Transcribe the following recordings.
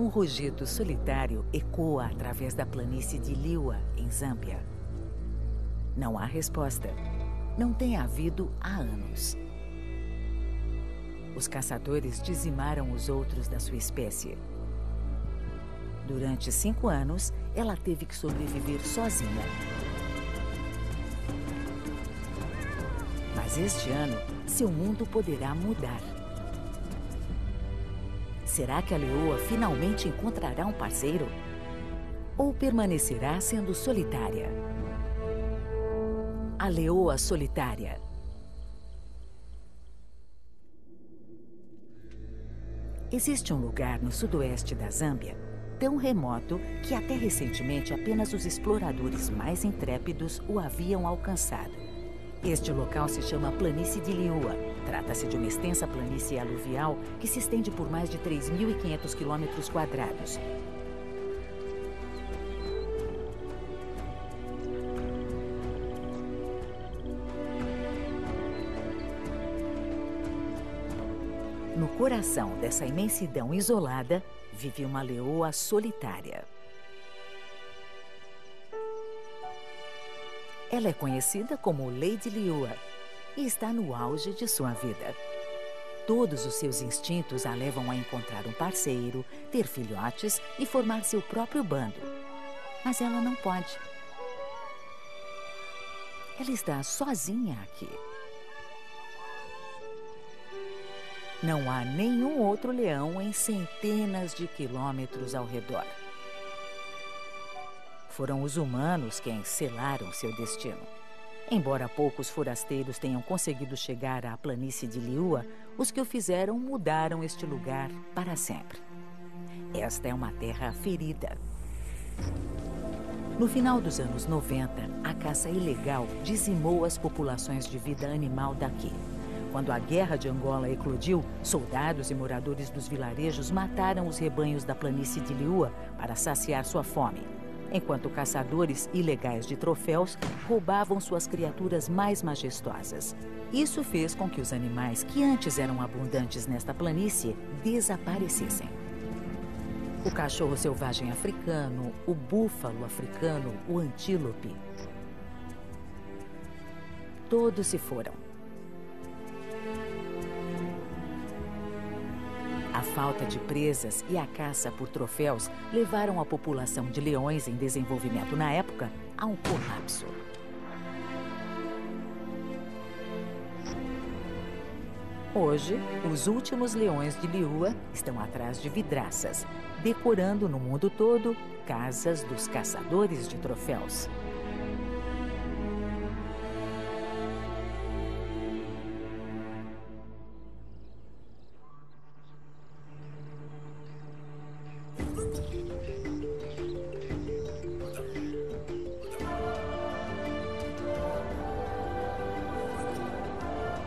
Um rugido solitário ecoa através da planície de Liwa, em Zâmbia. Não há resposta. Não tem havido há anos. Os caçadores dizimaram os outros da sua espécie. Durante 5 anos, ela teve que sobreviver sozinha. Mas este ano, seu mundo poderá mudar. Será que a leoa finalmente encontrará um parceiro? Ou permanecerá sendo solitária? A leoa solitária. Existe um lugar no sudoeste da Zâmbia, tão remoto que até recentemente apenas os exploradores mais intrépidos o haviam alcançado. Este local se chama Planície de Liwa. Trata-se de uma extensa planície aluvial que se estende por mais de 3.500 quilômetros quadrados. No coração dessa imensidão isolada, vive uma leoa solitária. Ela é conhecida como Lady Liwa e está no auge de sua vida. Todos os seus instintos a levam a encontrar um parceiro, ter filhotes e formar seu próprio bando. Mas ela não pode. Ela está sozinha aqui. Não há nenhum outro leão em centenas de quilômetros ao redor. Foram os humanos quem selaram seu destino. Embora poucos forasteiros tenham conseguido chegar à planície de Liwa, os que o fizeram mudaram este lugar para sempre. Esta é uma terra ferida. No final dos anos 90, a caça ilegal dizimou as populações de vida animal daqui. Quando a Guerra de Angola eclodiu, soldados e moradores dos vilarejos mataram os rebanhos da planície de Liwa para saciar sua fome, enquanto caçadores ilegais de troféus roubavam suas criaturas mais majestosas. Isso fez com que os animais que antes eram abundantes nesta planície desaparecessem. O cachorro selvagem africano, o búfalo africano, o antílope. Todos se foram. A falta de presas e a caça por troféus levaram a população de leões em desenvolvimento na época a um colapso. Hoje, os últimos leões de Liwa estão atrás de vidraças, decorando no mundo todo casas dos caçadores de troféus.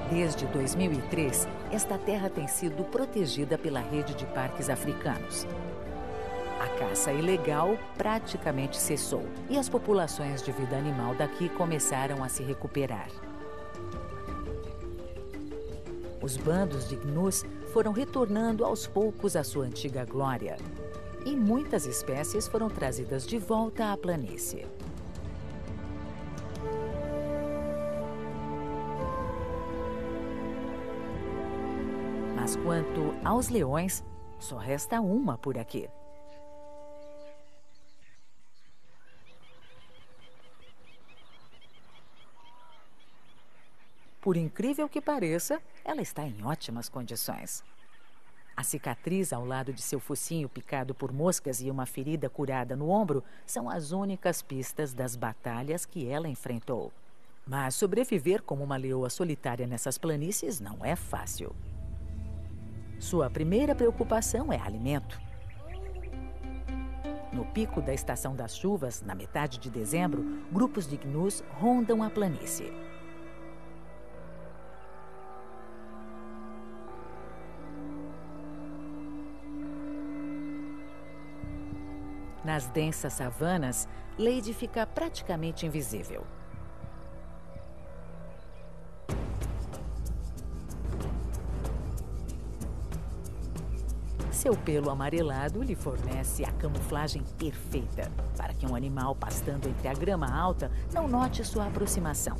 Desde 2003, esta terra tem sido protegida pela rede de parques africanos. A caça ilegal praticamente cessou e as populações de vida animal daqui começaram a se recuperar. Os bandos de gnus foram retornando aos poucos à sua antiga glória e muitas espécies foram trazidas de volta à planície. Mas quanto aos leões, só resta uma por aqui. Por incrível que pareça, ela está em ótimas condições. A cicatriz ao lado de seu focinho picado por moscas e uma ferida curada no ombro são as únicas pistas das batalhas que ela enfrentou. Mas sobreviver como uma leoa solitária nessas planícies não é fácil. Sua primeira preocupação é alimento. No pico da estação das chuvas, na metade de dezembro, grupos de gnus rondam a planície. Nas densas savanas, Lady fica praticamente invisível. Seu pelo amarelado lhe fornece a camuflagem perfeita para que um animal pastando entre a grama alta não note sua aproximação.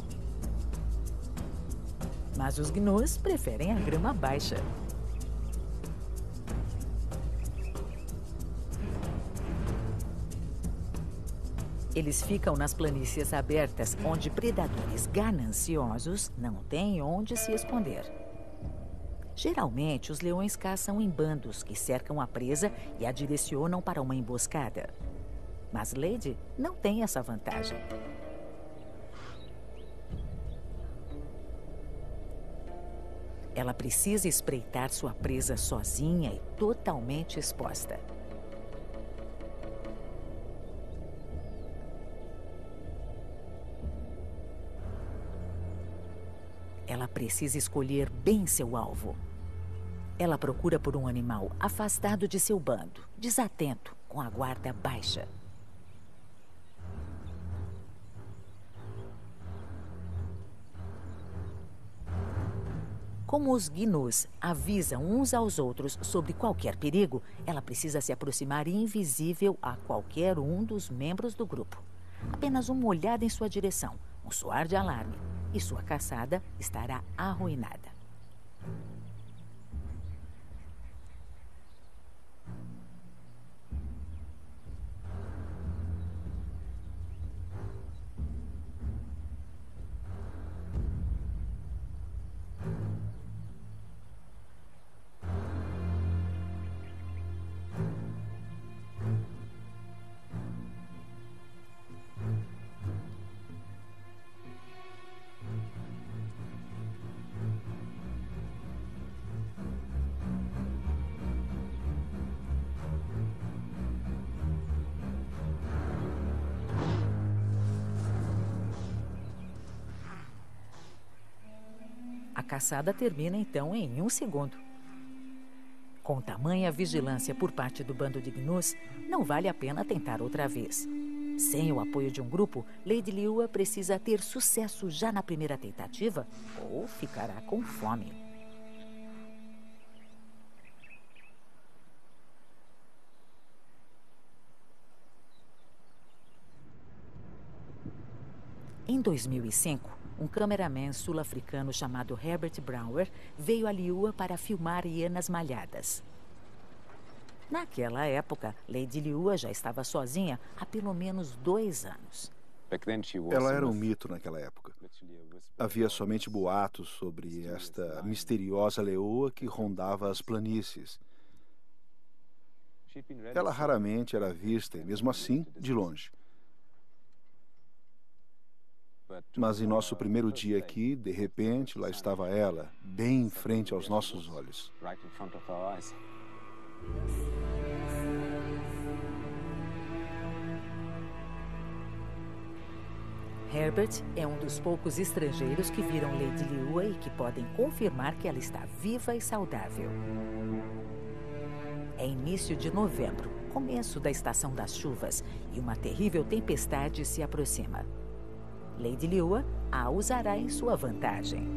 Mas os gnus preferem a grama baixa. Eles ficam nas planícies abertas, onde predadores gananciosos não têm onde se esconder. Geralmente, os leões caçam em bandos que cercam a presa e a direcionam para uma emboscada. Mas Lady não tem essa vantagem. Ela precisa espreitar sua presa sozinha e totalmente exposta. Ela precisa escolher bem seu alvo. Ela procura por um animal afastado de seu bando, desatento, com a guarda baixa. Como os gnus avisam uns aos outros sobre qualquer perigo, ela precisa se aproximar invisível a qualquer um dos membros do grupo. Apenas uma olhada em sua direção, um soar de alarme, e sua caçada estará arruinada. A caçada termina então em 1 segundo. Com tamanha vigilância por parte do bando de gnus, não vale a pena tentar outra vez. Sem o apoio de um grupo, Lady Liua precisa ter sucesso já na primeira tentativa ou ficará com fome. Em 2005, um cameraman sul-africano chamado Herbert Brouwer veio a Liua para filmar hienas malhadas. Naquela época, Lady Liua já estava sozinha há pelo menos 2 anos. Ela era um mito naquela época. Havia somente boatos sobre esta misteriosa leoa que rondava as planícies. Ela raramente era vista, e mesmo assim, de longe. Mas em nosso primeiro dia aqui, de repente, lá estava ela, bem em frente aos nossos olhos. Herbert é um dos poucos estrangeiros que viram Lady Liua e que podem confirmar que ela está viva e saudável. É início de novembro, começo da estação das chuvas, e uma terrível tempestade se aproxima. Lady Liua a usará em sua vantagem.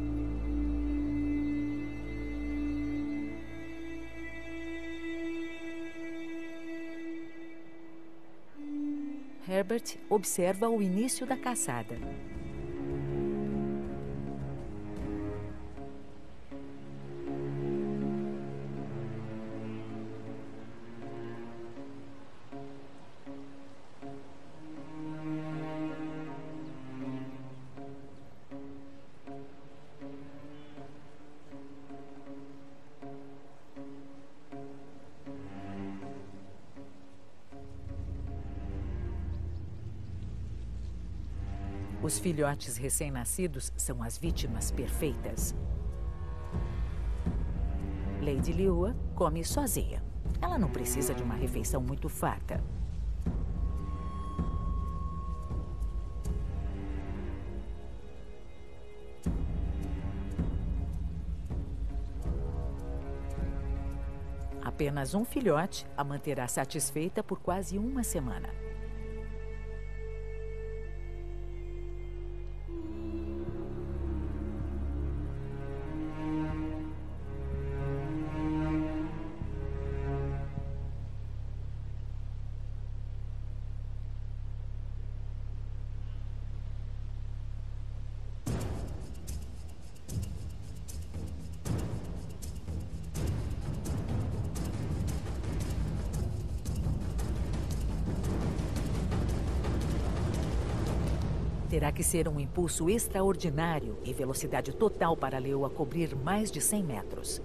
Herbert observa o início da caçada. Os filhotes recém-nascidos são as vítimas perfeitas. Lady Liua come sozinha. Ela não precisa de uma refeição muito farta. Apenas um filhote a manterá satisfeita por quase uma semana. Terá que ser um impulso extraordinário e velocidade total para a leoa cobrir mais de 100 metros.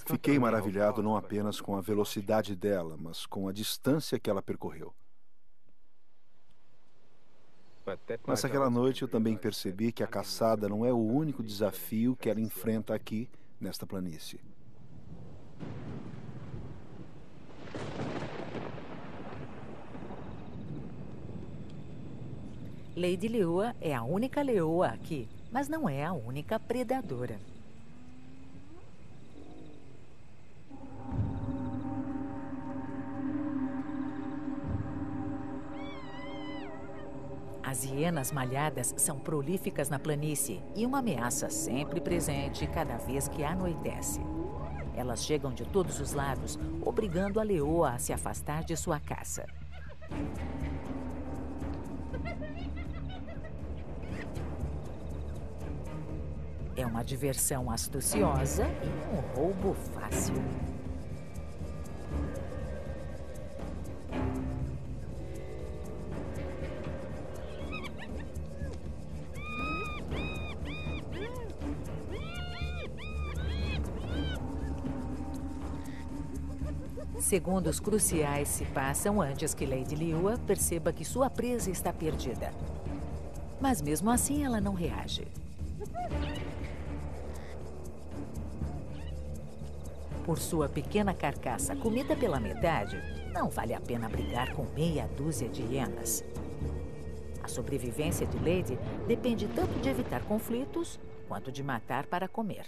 Fiquei maravilhado não apenas com a velocidade dela, mas com a distância que ela percorreu. Mas aquela noite eu também percebi que a caçada não é o único desafio que ela enfrenta aqui, nesta planície. Lady Leoa é a única leoa aqui, mas não é a única predadora. As hienas malhadas são prolíficas na planície e uma ameaça sempre presente cada vez que anoitece. Elas chegam de todos os lados, obrigando a leoa a se afastar de sua caça. É uma diversão astuciosa e um roubo fácil. Segundos cruciais se passam antes que Lady Leoa perceba que sua presa está perdida. Mas mesmo assim ela não reage. Por sua pequena carcaça comida pela metade, não vale a pena brigar com meia dúzia de hienas. A sobrevivência de Lady depende tanto de evitar conflitos quanto de matar para comer.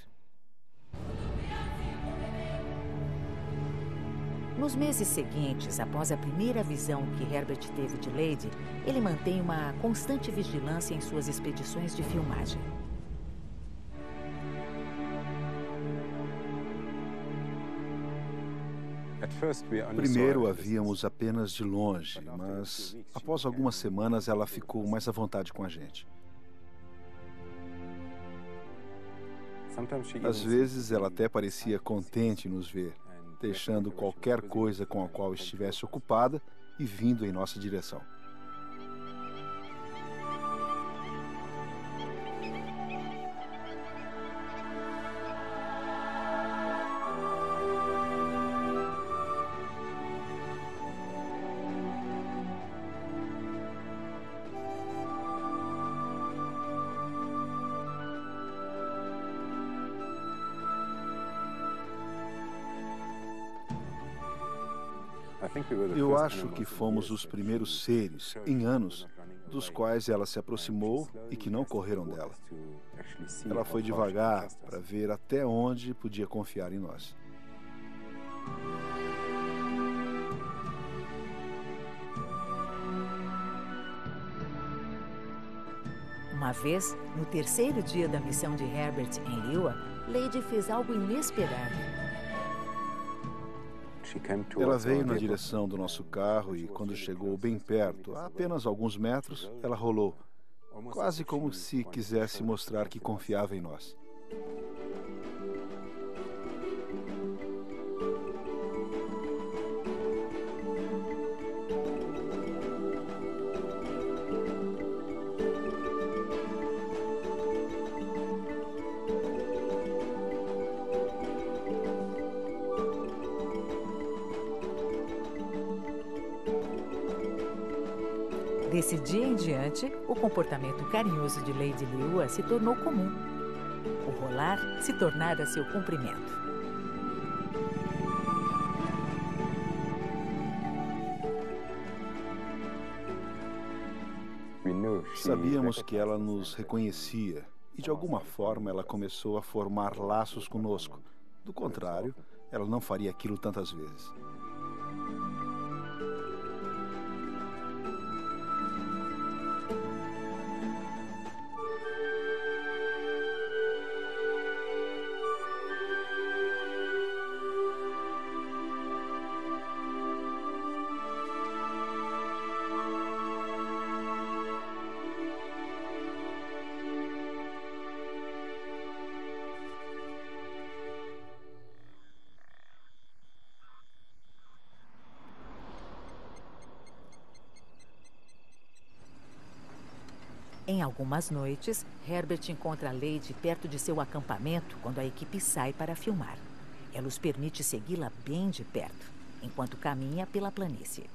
Nos meses seguintes, após a primeira visão que Herbert teve de Lady, ele mantém uma constante vigilância em suas expedições de filmagem. Primeiro a víamos apenas de longe, mas após algumas semanas ela ficou mais à vontade com a gente. Às vezes ela até parecia contente em nos ver, deixando qualquer coisa com a qual estivesse ocupada e vindo em nossa direção. Eu acho que fomos os primeiros seres, em anos, dos quais ela se aproximou e que não correram dela. Ela foi devagar para ver até onde podia confiar em nós. Uma vez, no terceiro dia da missão de Herbert em Leoa, Lady fez algo inesperado. Ela veio na direção do nosso carro e, quando chegou bem perto, a apenas alguns metros, ela rolou, quase como se quisesse mostrar que confiava em nós. Desse dia em diante, o comportamento carinhoso de Lady Leoa se tornou comum. O rolar se tornara seu cumprimento. Sabíamos que ela nos reconhecia e, de alguma forma, ela começou a formar laços conosco. Do contrário, ela não faria aquilo tantas vezes. Em algumas noites, Herbert encontra Lady perto de seu acampamento quando a equipe sai para filmar. Ela os permite segui-la bem de perto, enquanto caminha pela planície.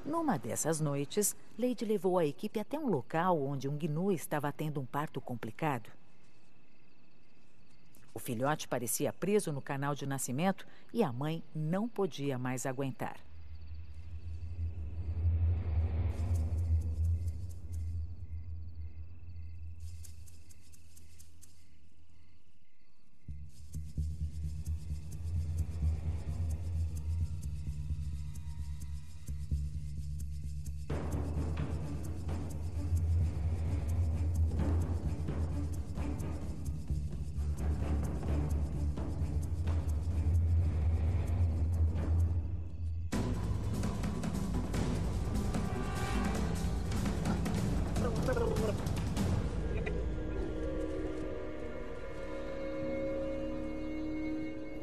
Numa dessas noites, Lady levou a equipe até um local onde um gnu estava tendo um parto complicado. O filhote parecia preso no canal de nascimento e a mãe não podia mais aguentar.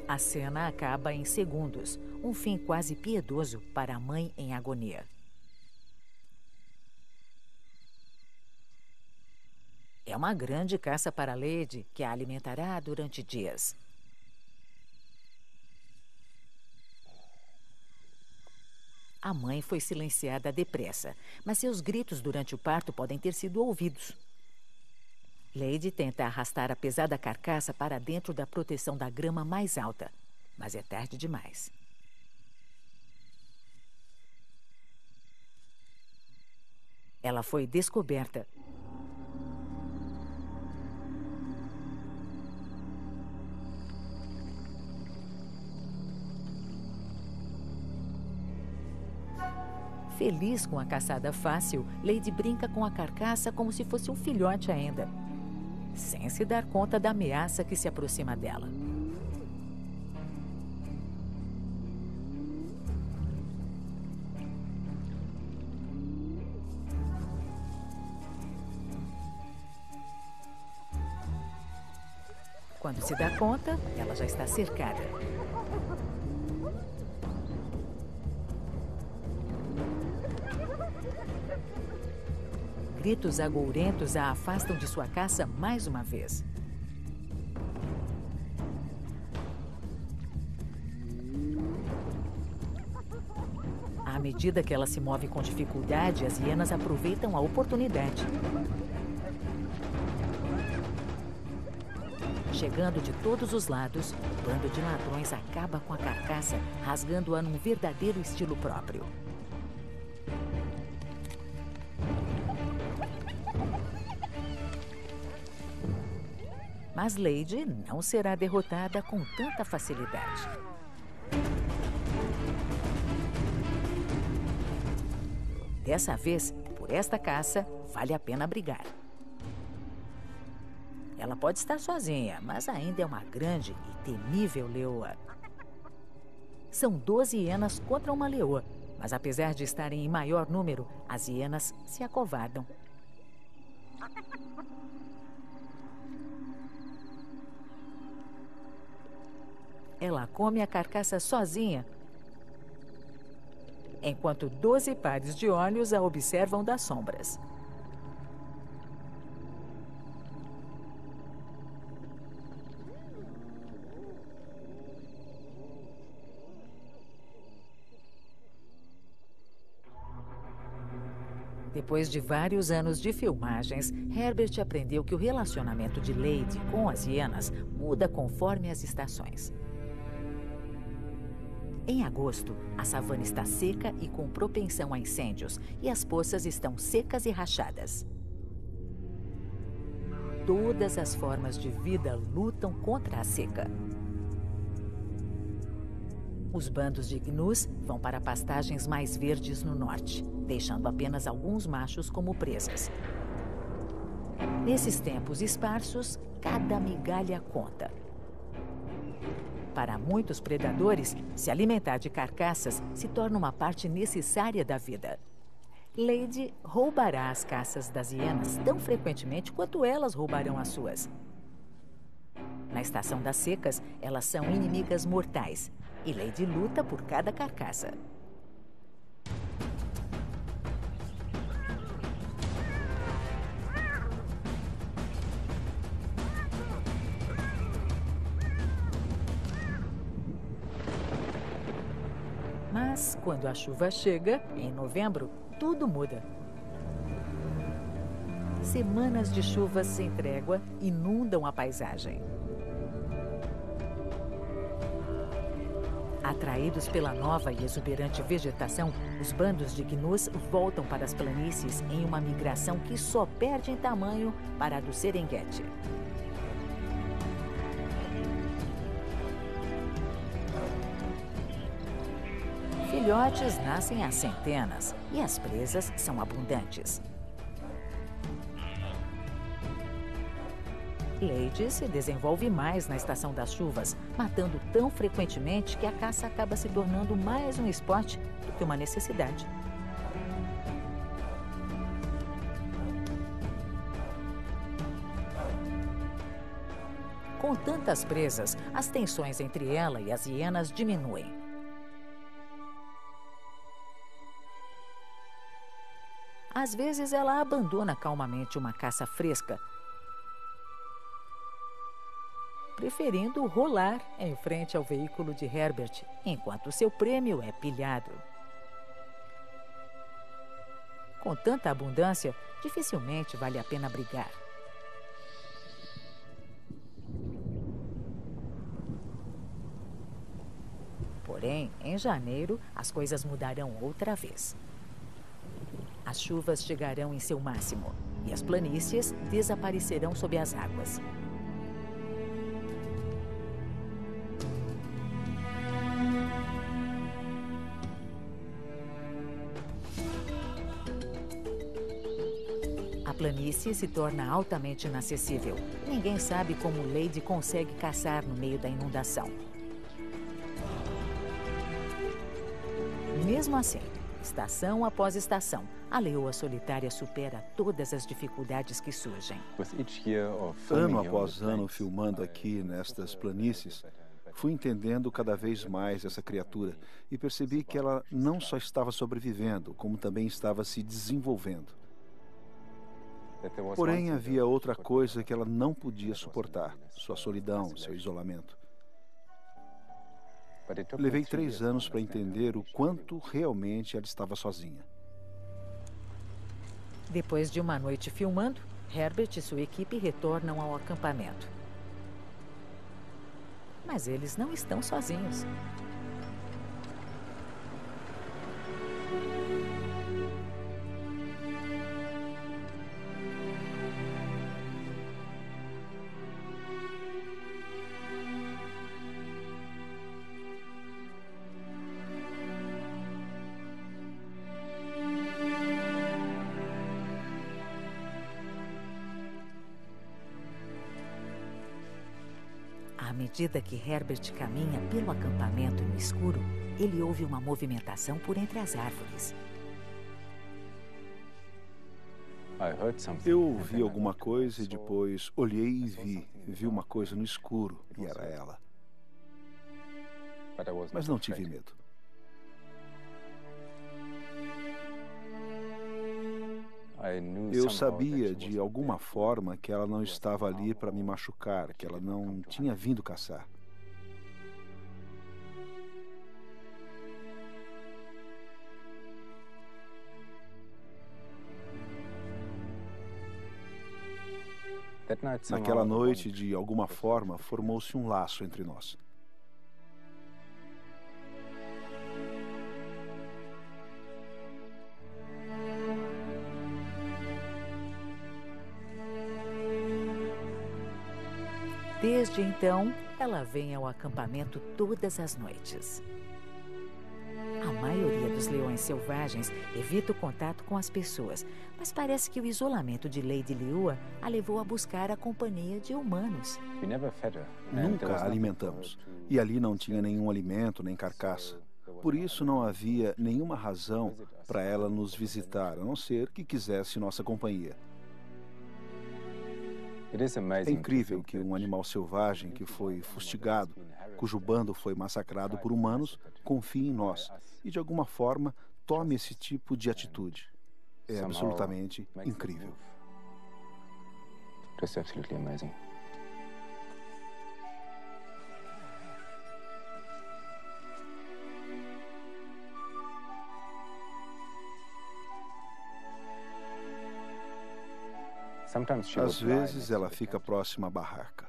A cena acaba em segundos, um fim quase piedoso para a mãe em agonia. É uma grande caça para a Lady, que a alimentará durante dias. A mãe foi silenciada depressa, mas seus gritos durante o parto podem ter sido ouvidos. Lady tenta arrastar a pesada carcaça para dentro da proteção da grama mais alta, mas é tarde demais. Ela foi descoberta. Feliz com a caçada fácil, Lady brinca com a carcaça como se fosse um filhote ainda, sem se dar conta da ameaça que se aproxima dela. Quando se dá conta, ela já está cercada. Gritos agourentos a afastam de sua caça mais uma vez. À medida que ela se move com dificuldade, as hienas aproveitam a oportunidade. Chegando de todos os lados, o bando de ladrões acaba com a carcaça, rasgando-a num verdadeiro estilo próprio. Mas Lady não será derrotada com tanta facilidade. Dessa vez, por esta caça, vale a pena brigar. Ela pode estar sozinha, mas ainda é uma grande e temível leoa. São 12 hienas contra uma leoa, mas apesar de estarem em maior número, as hienas se acovardam. Ela come a carcaça sozinha, enquanto 12 pares de olhos a observam das sombras. Depois de vários anos de filmagens, Herbert aprendeu que o relacionamento de Lady com as hienas muda conforme as estações. Em agosto, a savana está seca e com propensão a incêndios, e as poças estão secas e rachadas. Todas as formas de vida lutam contra a seca. Os bandos de gnus vão para pastagens mais verdes no norte, deixando apenas alguns machos como presas. Nesses tempos esparsos, cada migalha conta. Para muitos predadores, se alimentar de carcaças se torna uma parte necessária da vida. Lady roubará as caças das hienas tão frequentemente quanto elas roubarão as suas. Na estação das secas, elas são inimigas mortais, e Lady luta por cada carcaça. Mas, quando a chuva chega, em novembro, tudo muda. Semanas de chuvas sem trégua inundam a paisagem. Atraídos pela nova e exuberante vegetação, os bandos de gnus voltam para as planícies em uma migração que só perde em tamanho para a do Serengeti. Filhotes nascem às centenas e as presas são abundantes. Lady se desenvolve mais na estação das chuvas, matando tão frequentemente que a caça acaba se tornando mais um esporte do que uma necessidade. Com tantas presas, as tensões entre ela e as hienas diminuem. Às vezes, ela abandona calmamente uma caça fresca, preferindo rolar em frente ao veículo de Herbert, enquanto seu prêmio é pilhado. Com tanta abundância, dificilmente vale a pena brigar. Porém, em janeiro, as coisas mudarão outra vez. As chuvas chegarão em seu máximo e as planícies desaparecerão sob as águas. A planície se torna altamente inacessível. Ninguém sabe como Lady consegue caçar no meio da inundação. Mesmo assim, estação após estação, a leoa solitária supera todas as dificuldades que surgem. Ano após ano filmando aqui nestas planícies, fui entendendo cada vez mais essa criatura e percebi que ela não só estava sobrevivendo, como também estava se desenvolvendo. Porém, havia outra coisa que ela não podia suportar: sua solidão, seu isolamento. Levei 3 anos para entender o quanto realmente ela estava sozinha. Depois de uma noite filmando, Herbert e sua equipe retornam ao acampamento. Mas eles não estão sozinhos. À medida que Herbert caminha pelo acampamento no escuro, ele ouve uma movimentação por entre as árvores. Eu ouvi alguma coisa e depois olhei e vi uma coisa no escuro, e era ela. Mas não tive medo. Eu sabia, de alguma forma, que ela não estava ali para me machucar, que ela não tinha vindo caçar. Naquela noite, de alguma forma, formou-se um laço entre nós. Desde então, ela vem ao acampamento todas as noites. A maioria dos leões selvagens evita o contato com as pessoas, mas parece que o isolamento de Lady Leua a levou a buscar a companhia de humanos. Nunca a alimentamos, e ali não tinha nenhum alimento nem carcaça. Por isso não havia nenhuma razão para ela nos visitar, a não ser que quisesse nossa companhia. É incrível que um animal selvagem que foi fustigado, cujo bando foi massacrado por humanos, confie em nós e, de alguma forma, tome esse tipo de atitude. É absolutamente incrível. Às vezes ela fica próxima à barraca.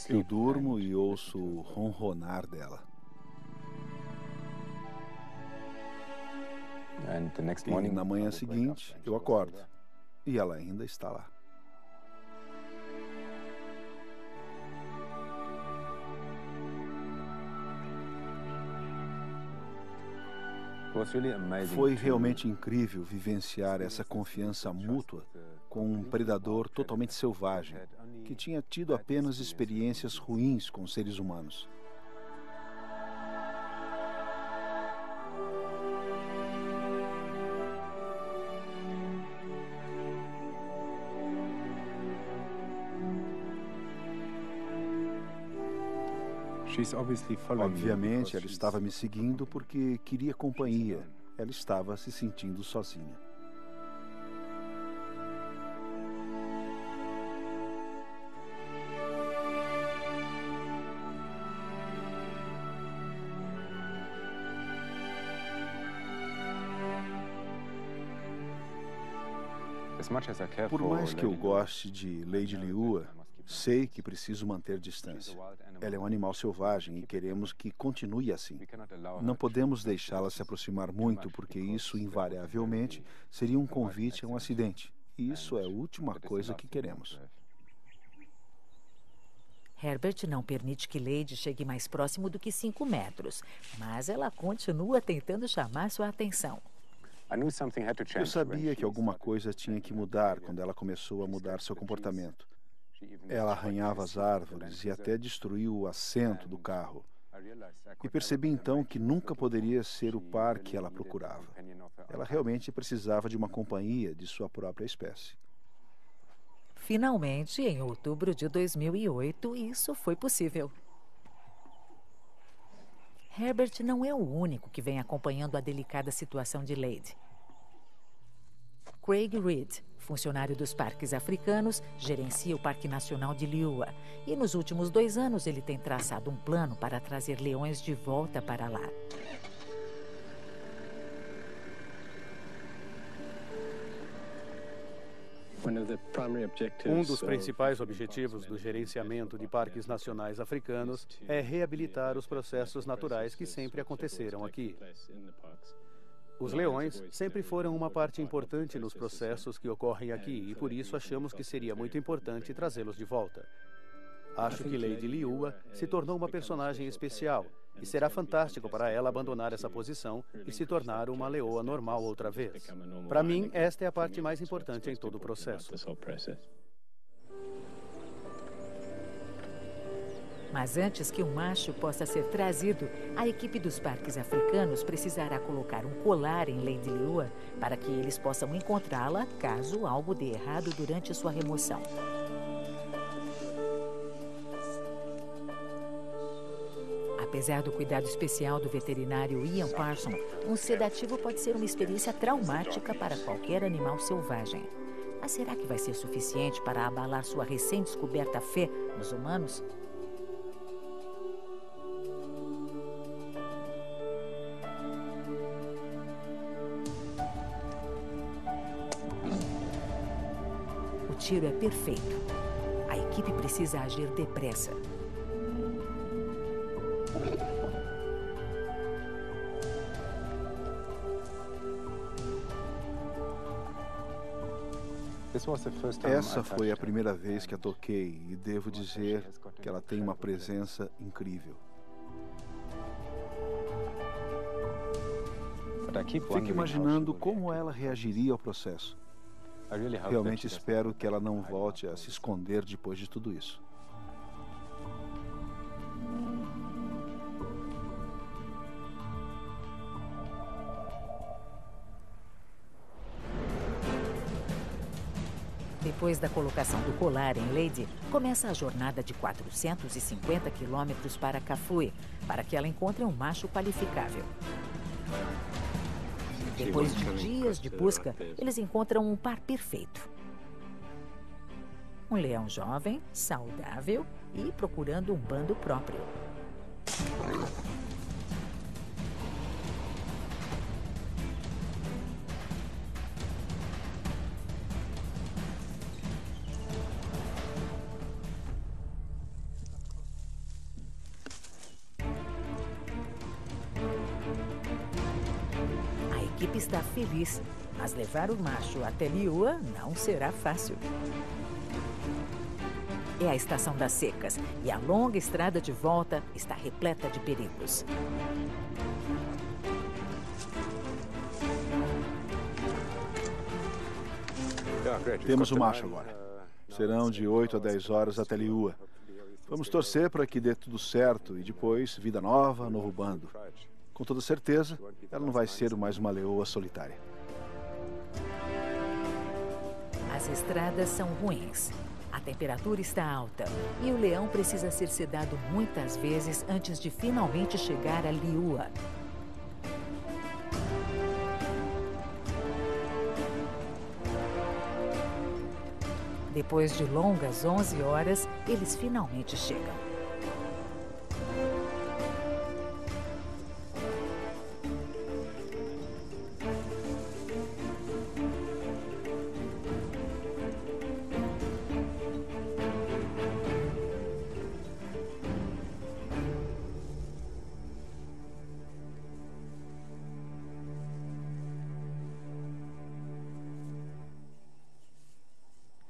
Eu durmo e ouço o ronronar dela. E na manhã seguinte, eu acordo. E ela ainda está lá. Foi realmente incrível vivenciar essa confiança mútua com um predador totalmente selvagem, que tinha tido apenas experiências ruins com seres humanos. Obviamente, ela estava me seguindo porque queria companhia. Ela estava se sentindo sozinha. Por mais que eu goste de Lady Liua, sei que preciso manter distância. Ela é um animal selvagem e queremos que continue assim. Não podemos deixá-la se aproximar muito, porque isso, invariavelmente, seria um convite a um acidente. E isso é a última coisa que queremos. Herbert não permite que Lady chegue mais próximo do que 5 metros, mas ela continua tentando chamar sua atenção. Eu sabia que alguma coisa tinha que mudar quando ela começou a mudar seu comportamento. Ela arranhava as árvores e até destruiu o assento do carro. E percebi então que nunca poderia ser o par que ela procurava. Ela realmente precisava de uma companhia de sua própria espécie. Finalmente, em outubro de 2008, isso foi possível. Herbert não é o único que vem acompanhando a delicada situação de Lady. Craig Reed, funcionário dos parques africanos, gerencia o Parque Nacional de Liua. E nos últimos 2 anos ele tem traçado um plano para trazer leões de volta para lá. Um dos principais objetivos do gerenciamento de parques nacionais africanos é reabilitar os processos naturais que sempre aconteceram aqui. Os leões sempre foram uma parte importante nos processos que ocorrem aqui e por isso achamos que seria muito importante trazê-los de volta. Acho que Lady Liua se tornou uma personagem especial e será fantástico para ela abandonar essa posição e se tornar uma leoa normal outra vez. Para mim, esta é a parte mais importante em todo o processo. Mas antes que um macho possa ser trazido, a equipe dos parques africanos precisará colocar um colar em Lady Liua para que eles possam encontrá-la caso algo dê errado durante sua remoção. Apesar do cuidado especial do veterinário Ian Parson, um sedativo pode ser uma experiência traumática para qualquer animal selvagem. Mas será que vai ser suficiente para abalar sua recém-descoberta fé nos humanos? O tiro é perfeito. A equipe precisa agir depressa. Essa foi a primeira vez que a toquei e devo dizer que ela tem uma presença incrível. Fico imaginando como ela reagiria ao processo. Realmente espero que ela não volte a se esconder depois de tudo isso. Depois da colocação do colar em Lady, começa a jornada de 450 quilômetros para Kafue, para que ela encontre um macho qualificável. Depois de dias de busca, eles encontram um par perfeito. Um leão jovem, saudável e procurando um bando próprio. está feliz, mas levar o macho até Liua não será fácil. É a estação das secas e a longa estrada de volta está repleta de perigos. Temos o macho agora. Serão de 8 a 10 horas até Liua. Vamos torcer para que dê tudo certo e depois vida nova, novo bando. Com toda certeza, ela não vai ser mais uma leoa solitária. As estradas são ruins. A temperatura está alta e o leão precisa ser sedado muitas vezes antes de finalmente chegar a Liua. Depois de longas 11 horas, eles finalmente chegam.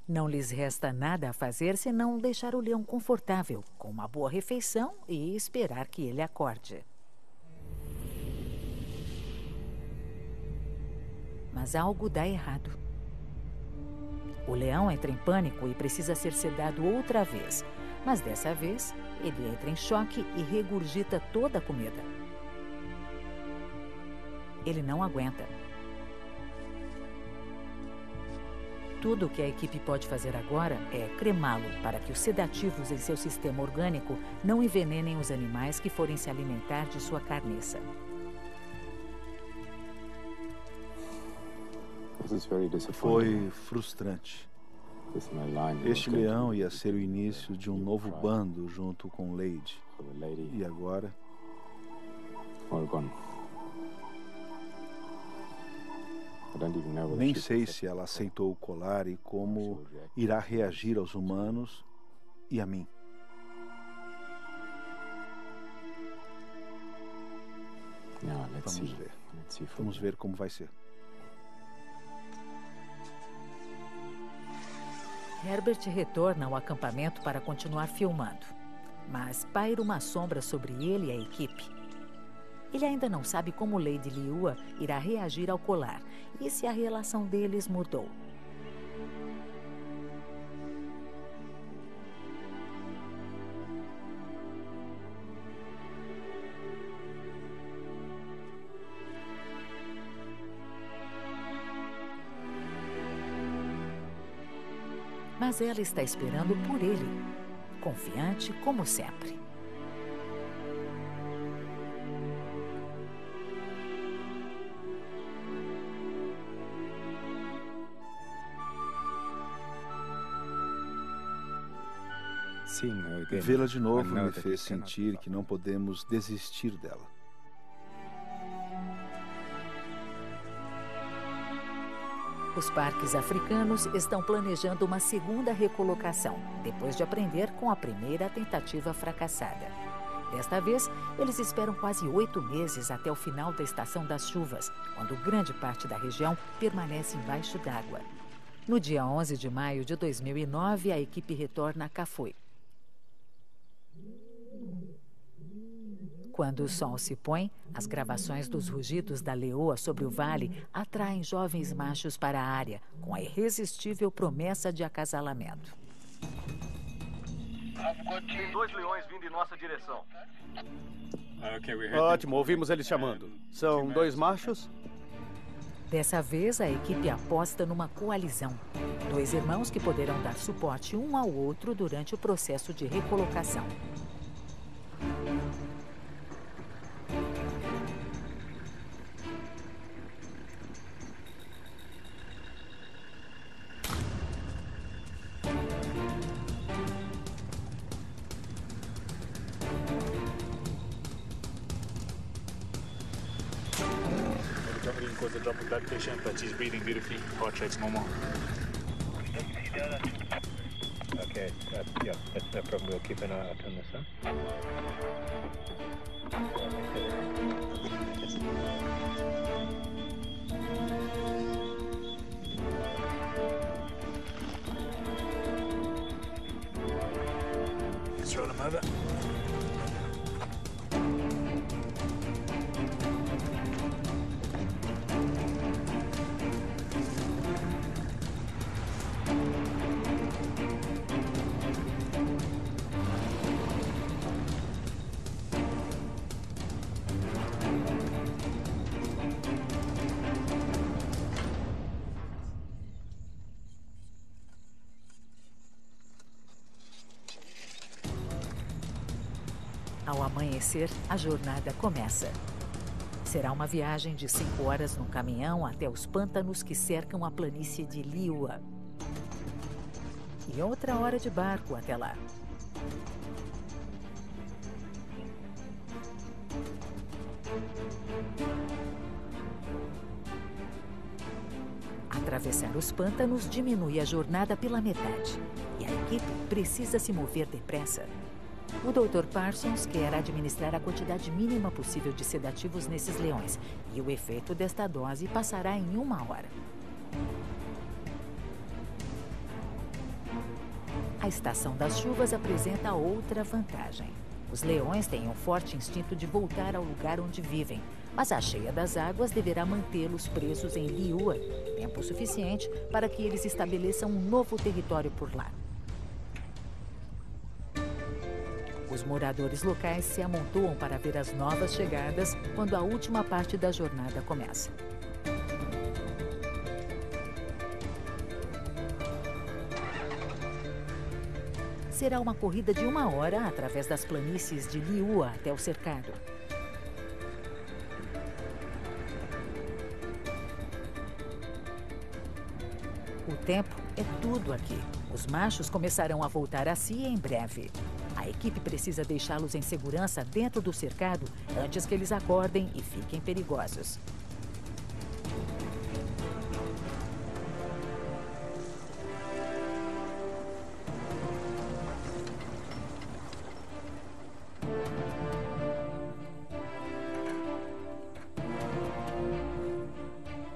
Não lhes resta nada a fazer senão deixar o leão confortável, com uma boa refeição e esperar que ele acorde. Mas algo dá errado. O leão entra em pânico e precisa ser sedado outra vez. Mas dessa vez, ele entra em choque e regurgita toda a comida. Ele não aguenta. Tudo o que a equipe pode fazer agora é cremá-lo para que os sedativos em seu sistema orgânico não envenenem os animais que forem se alimentar de sua carniça. Foi frustrante. Este leão ia ser o início de um novo bando junto com Lady. E agora? Nem sei se ela aceitou o colar e como irá reagir aos humanos e a mim. Vamos ver. Vamos ver como vai ser. Herbert retorna ao acampamento para continuar filmando. Mas paira uma sombra sobre ele e a equipe. Ele ainda não sabe como Lady Liua irá reagir ao colar e se a relação deles mudou. Mas ela está esperando por ele, confiante como sempre. Vê-la de novo me fez sentir que não podemos desistir dela. Os parques africanos estão planejando uma segunda recolocação, depois de aprender com a primeira tentativa fracassada. Desta vez, eles esperam quase 8 meses até o final da estação das chuvas, quando grande parte da região permanece embaixo d'água. No dia 11 de maio de 2009, a equipe retorna a Kafue. Quando o sol se põe, as gravações dos rugidos da leoa sobre o vale atraem jovens machos para a área, com a irresistível promessa de acasalamento. Tem 2 leões vindo em nossa direção. Ótimo, ouvimos eles chamando. São 2 machos? Dessa vez, a equipe aposta numa coalizão. 2 irmãos que poderão dar suporte um ao outro durante o processo de recolocação. Was a drop of blood pressure, but she's breathing beautifully. Heart rate's normal. Okay, yeah, that's no problem. We'll keep an eye out on this, huh? throw them over. Ao amanhecer, a jornada começa. Será uma viagem de 5 horas no caminhão até os pântanos que cercam a planície de Liuwa. E outra hora de barco até lá. Atravessar os pântanos diminui a jornada pela metade. E a equipe precisa se mover depressa. O Dr. Parsons quer administrar a quantidade mínima possível de sedativos nesses leões, e o efeito desta dose passará em 1 hora. A estação das chuvas apresenta outra vantagem. Os leões têm um forte instinto de voltar ao lugar onde vivem, mas a cheia das águas deverá mantê-los presos em Liuwa, tempo suficiente para que eles estabeleçam um novo território por lá. Os moradores locais se amontoam para ver as novas chegadas quando a última parte da jornada começa. Será uma corrida de 1 hora através das planícies de Liuwa até o cercado. O tempo é tudo aqui. Os machos começarão a voltar a si em breve. A equipe precisa deixá-los em segurança dentro do cercado antes que eles acordem e fiquem perigosos.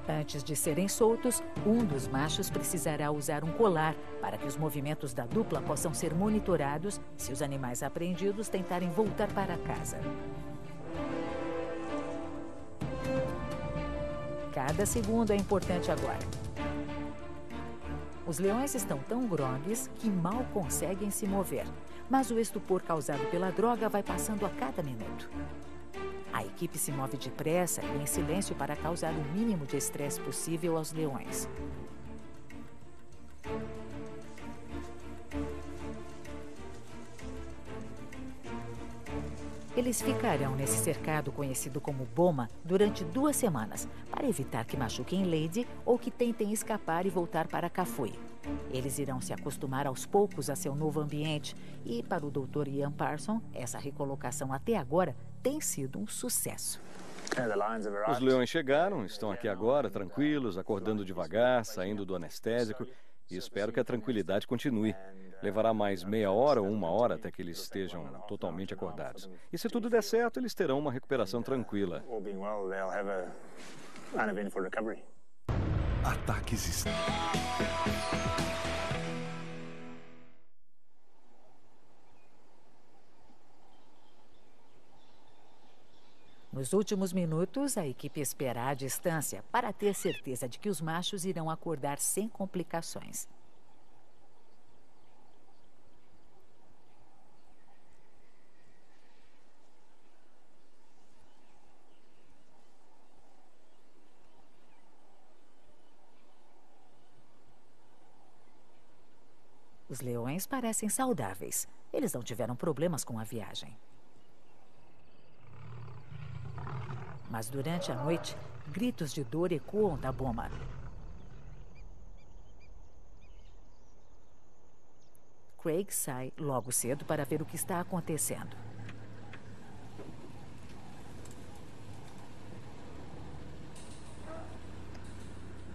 Antes de serem soltos, um dos machos precisará usar um colar para que os movimentos da dupla possam ser monitorados se os animais apreendidos tentarem voltar para casa. Cada segundo é importante agora. Os leões estão tão grogues que mal conseguem se mover, mas o estupor causado pela droga vai passando a cada minuto. A equipe se move depressa e em silêncio para causar o mínimo de estresse possível aos leões. Eles ficarão nesse cercado conhecido como boma durante 2 semanas, para evitar que machuquem Lady ou que tentem escapar e voltar para Kafue. Eles irão se acostumar aos poucos a seu novo ambiente e, para o Dr. Ian Parsons, essa recolocação até agora tem sido um sucesso. Os leões chegaram, estão aqui agora, tranquilos, acordando devagar, saindo do anestésico, e espero que a tranquilidade continue. Levará mais meia hora ou 1 hora até que eles estejam totalmente acordados. E se tudo der certo, eles terão uma recuperação tranquila. Ataques. Nos últimos minutos, a equipe espera à distância para ter certeza de que os machos irão acordar sem complicações. Os leões parecem saudáveis. Eles não tiveram problemas com a viagem. Mas durante a noite, gritos de dor ecoam da boma. Craig sai logo cedo para ver o que está acontecendo.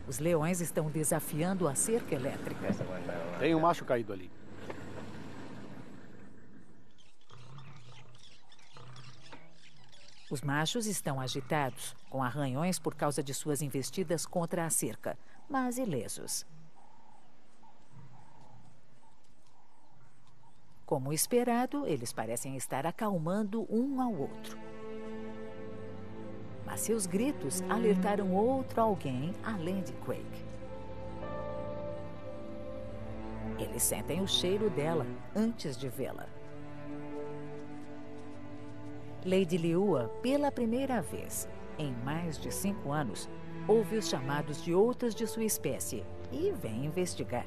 Os leões estão desafiando a cerca elétrica. Tem um macho caído ali. Os machos estão agitados, com arranhões por causa de suas investidas contra a cerca, mas ilesos. Como esperado, eles parecem estar acalmando um ao outro. Mas seus gritos alertaram outro alguém além de Craig. Eles sentem o cheiro dela antes de vê-la. Lady Liua, pela primeira vez em mais de 5 anos, ouve os chamados de outras de sua espécie e vem investigar.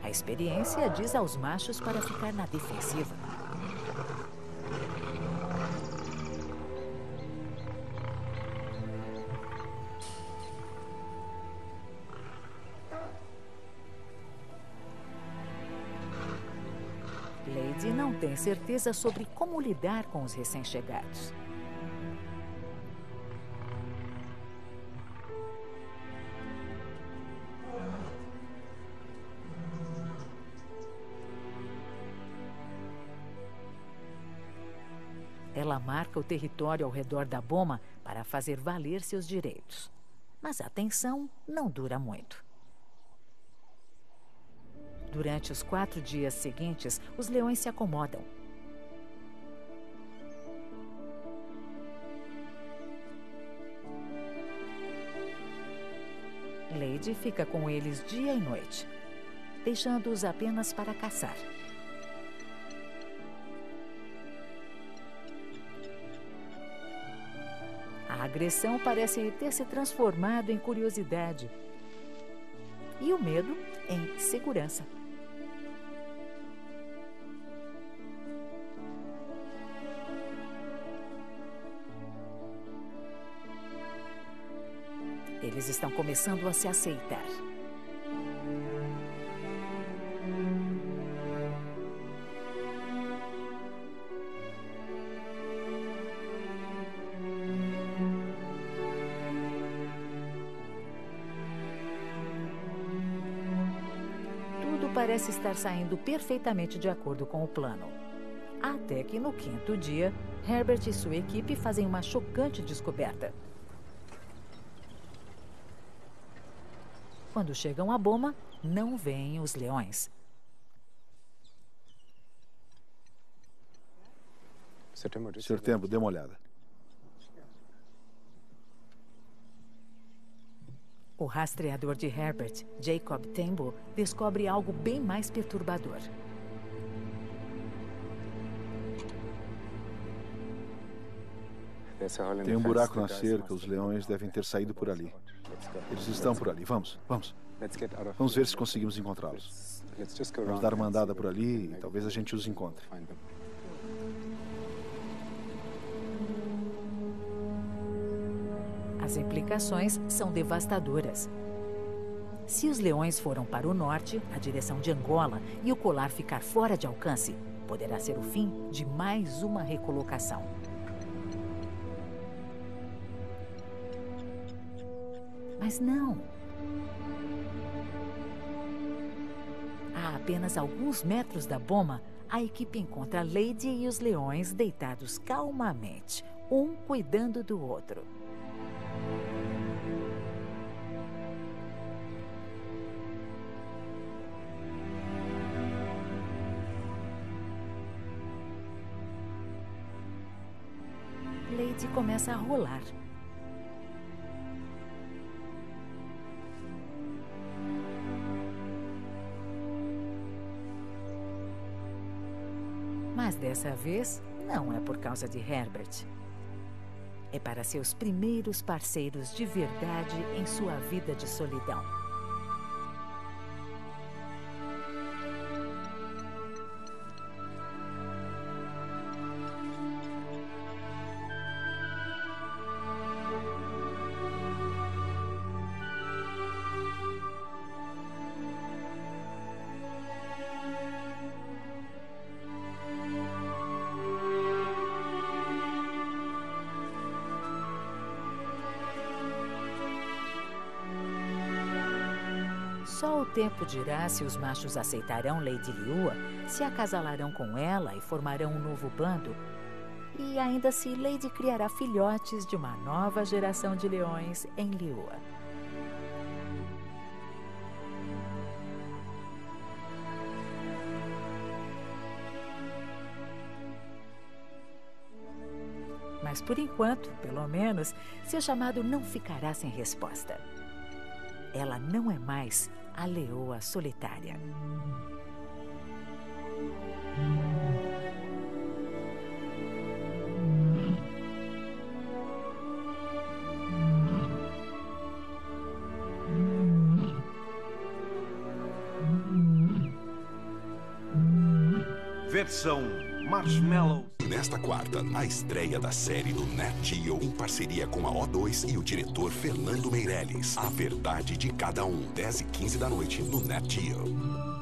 A experiência diz aos machos para ficar na defensiva. Lady não tem certeza sobre como lidar com os recém-chegados. Ela marca o território ao redor da boma para fazer valer seus direitos. Mas a tensão não dura muito. Durante os 4 dias seguintes, os leões se acomodam. Lady fica com eles dia e noite, deixando-os apenas para caçar. A agressão parece ter se transformado em curiosidade e o medo em segurança. Eles estão começando a se aceitar. Tudo parece estar saindo perfeitamente de acordo com o plano. Até que no 5º dia, Herbert e sua equipe fazem uma chocante descoberta. Quando chegam à boma, não veem os leões. Sr. Tembo, dê uma olhada. O rastreador de Herbert, Jacob Tembo, descobre algo bem mais perturbador. Tem um buraco na cerca, os leões devem ter saído por ali. Eles estão por ali. Vamos, vamos. Vamos ver se conseguimos encontrá-los. Vamos dar uma andada por ali e talvez a gente os encontre. As implicações são devastadoras. Se os leões foram para o norte, na direção de Angola, e o colar ficar fora de alcance, poderá ser o fim de mais uma recolocação. Mas não. A apenas alguns metros da boma, a equipe encontra Lady e os leões deitados calmamente, um cuidando do outro. Lady começa a rolar. Mas dessa vez, não é por causa de Herbert. É para seus primeiros parceiros de verdade em sua vida de solidão. Só o tempo dirá se os machos aceitarão Lady Liua, se acasalarão com ela e formarão um novo bando, E ainda se Lady criará filhotes de uma nova geração de leões em Liuwa. Mas por enquanto, pelo menos, seu chamado não ficará sem resposta. Ela não é mais a leoa solitária. Versão Marshmallow. Nesta quarta, a estreia da série do Nat Geo em parceria com a O2 e o diretor Fernando Meirelles. A Verdade de Cada Um, 10h15 da noite no Nat Geo.